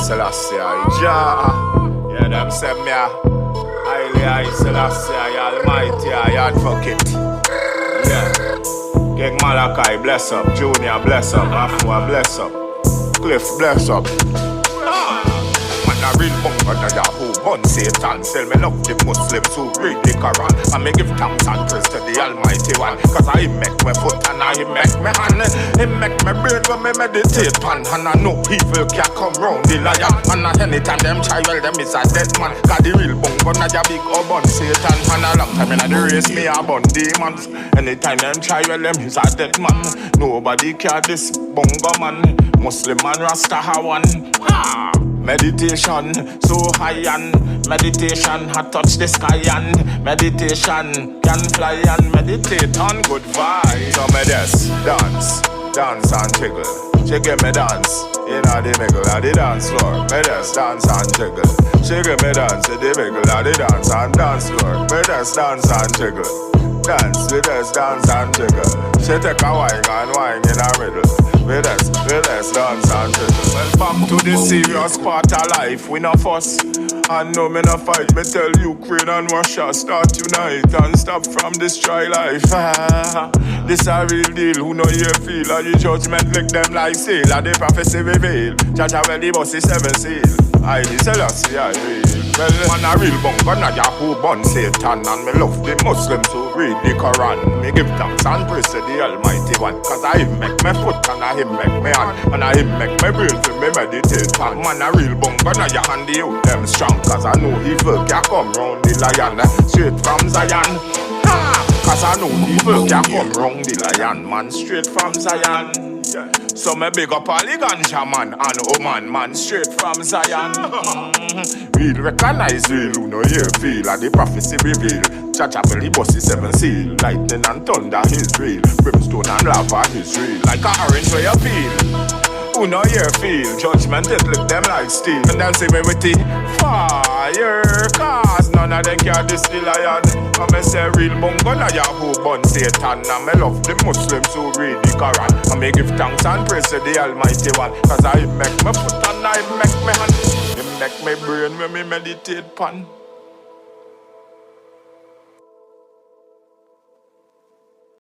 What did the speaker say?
Selassie, Jah. Yeah, them say me Haile Selassie, Almighty, I advocate. Yeah. King Malachi, bless up. Junior, bless up. Afua, bless up. Cliff, bless up. A real bunker to Yahoo, bun Satan. Sell me love the Muslims who read the Quran. And me give thanks and praise to the Almighty One. Cause I make my foot and I make my hand. He make my brain when me meditate pan. And I know evil can come round the lion. And at any time them try, well them is a dead man. Cause the real bunker to ya big or bun Satan. And a long time in the race me a bun demons. Anytime them try, well them is a dead man. Nobody care this bunker man. Muslim man Rasta one. Meditation, so high and meditation had touched the sky and meditation can fly and meditate on good vibes. So me dance and jiggle. She give me dance, in the middle of the dance floor. Me dance and jiggle. She give me dance, in the middle of the dance and dance floor. Me dance and jiggle. Dance, we dance and jiggle. She take a wine and wine in the middle. We dance and jiggle. Well, back to the serious part of life. We no fuss and no me no fight. Me tell Ukraine and Russia start unite and stop from destroy life. This a real deal. Who know you feel? And the judgment lick them like sail. And the prophecy reveal. Jaja well the boss is 7 seal. I Selassie I real. Well, man a real bunker na Yahoo bun Satan. And me love the Muslims who read the Quran. Me give thanks and praise to the Almighty One. Cause I make my foot and I make my hand. And I make my brain to me meditate pan. Man a real bunker na ya hand the youth them strong. Cause I know evil can come round the lion. Straight from Zion. Cause I know evil can come round the lion. Man straight from Zion. So me big up all the ganja man and Oman man straight from Zion. Real recognize real, who know you feel. And the prophecy reveal. Jaja belly boss is 7 seal. Lightning and thunder is real. Brimstone and lava is real. Like a orange where you feel. Who know you feel. Judgment it look them like steel. And then say me with the fire. Cause none of them can diss the lion. And me say real bungo na Yahoo bun Satan. And me love the Muslims who read the Quran. And me give thanks and praise to the Almighty One. Cause I make my foot and I make my hand. He make my brain when me meditate pan.